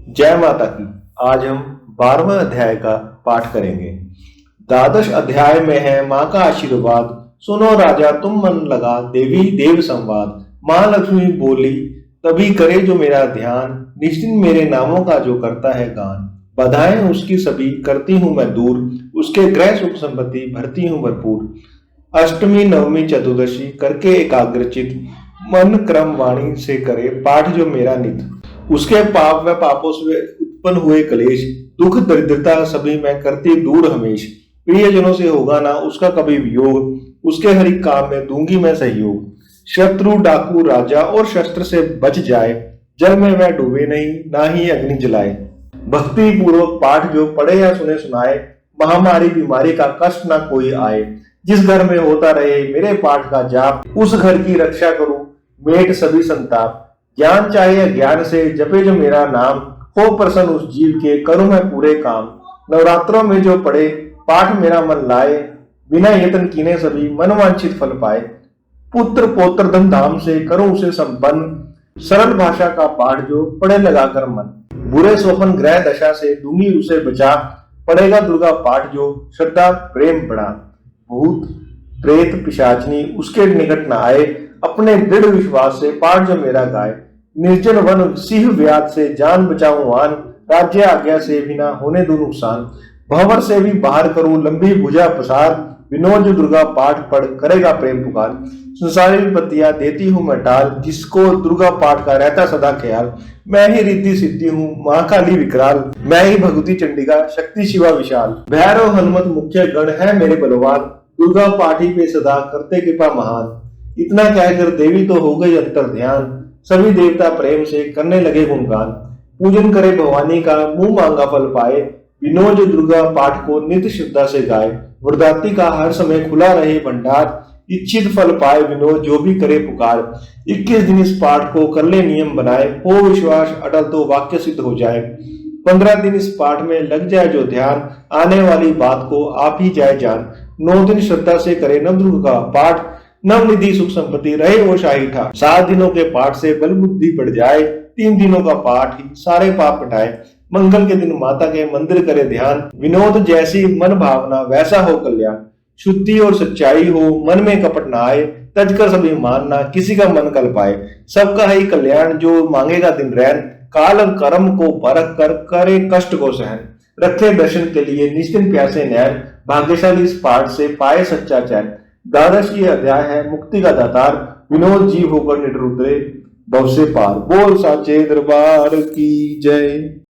जय माता की। आज हम 12वें अध्याय का पाठ करेंगे। द्वादश अध्याय में है माँ का आशीर्वाद। सुनो राजा तुम मन लगा, देवी देव संवाद। माँ लक्ष्मी बोली तभी करे जो मेरा ध्यान, निश्चित मेरे नामों का जो करता है गान। बधाएं उसकी सभी करती हूँ मैं दूर, उसके ग्रह सुख संपत्ति भरती हूँ भरपूर। अष्टमी नवमी चतुर्दशी करके एकाग्रचित, मन क्रम वाणी से करे पाठ जो मेरा नित। उसके पाप व पापों से उत्पन्न हुए कलेश, दुख दरिद्रता सभी मैं करती दूर हमेश। प्रियजनों से होगा ना उसका कभी वियोग, उसके हरि काम में दूंगी मैं सहयोग। शत्रु डाकू राजा और शस्त्र से बच जाए, जल में वह डूबे नहीं ना ही अग्नि जलाए। भक्ति पूर्वक पाठ जो पढ़े या सुने सुनाए, महामारी बीमारी का कष्ट ना कोई आए। जिस घर में होता रहे मेरे पाठ का जाप, उस घर की रक्षा करूं मेट सभी संताप। ज्ञान चाहिए ज्ञान से जपे जो मेरा नाम, हो प्रसन्न उस जीव के करूं मैं पूरे काम। नवरात्रों में जो पढ़े पाठ मेरा मन लाए, बिना यत्न कीने सभी मनवांछित फल पाए। पुत्र पौत्र धन धाम से करूं उसे संपन्न, सरल भाषा का पाठ जो पढ़े लगाकर मन। बुरे स्वप्न ग्रह दशा से दूंगी उसे बचा, पढ़ेगा दुर्गा पाठ जो श्रद्धा प्रेम बढ़ा। भूत प्रेत पिशाचनी उसके निकट न आए, अपने दृढ़ विश्वास से पाठ जो मेरा गाए। निर्जन वन सिंह व्याध से जान बचाऊं आन, राज्य आज्ञा से भी ना होने दूं नुकसान। भंवर से भी बाहर करूं लंबी भुजा प्रसार, विनोद जो दुर्गा पाठ पढ़ करेगा प्रेम पुकार। संसारी विपत्तियां देती हूं मैं टाल, जिसको दुर्गा पाठ का रहता सदा ख्याल। मैं ही रिद्धि सिद्धि हूँ महाकाली विकराल, मैं ही भगवती चंडिका शक्ति शिवा विशाल। भैरव हनुमत मुख्य गण है मेरे बलवान, दुर्गा पाठी पे सदा करते कृपा महान। इतना कहकर देवी तो हो गई अंतर ध्यान, सभी देवता प्रेम से करने लगे गुणगान। पूजन करे भवानी का मुंह मांगा फल पाए, विनोद जो दुर्गा पाठ को नित्य श्रद्धा से गाए। वरदाती का हर समय खुला रहे भंडार, इच्छित फल पाए विनोद जो भी करे पुकार। 21 दिन इस पाठ को कर ले नियम बनाए, हो विश्वास अटल तो वाक्य सिद्ध हो जाए। 15 दिन इस पाठ में लग जाए जो ध्यान, आने वाली बात को आप ही जाए जान। 9 दिन श्रद्धा से करे नवदुर्गा का पाठ, नवनिधि सुख संपत्ति रहे वो शाही ठाट। 7 दिनों के पाठ से बल बुद्धि बढ़ जाए, 3 दिनों का पाठ ही सारे पाप हटाए। मंगल के दिन माता के मंदिर करे ध्यान, विनोद जैसी मन भावना वैसा हो कल्याण। शुद्धि और सच्चाई हो मन में कपट न आए, तजकर सभी मानना किसी का मन कल पाए। सबका ही कल्याण जो मांगेगा दिन रैन, काल कर्म को परख कर करे कष्ट को सहन। रखे दर्शन के लिए निश्चिंत प्यासे नैन, भाग्यशाली इस पाठ से पाए सच्चा चैन। द्वादश ये अध्याय है मुक्ति का दातार, विनोद जीव होकर निडर उतरे भव से पार। बोल साचे दरबार की जय।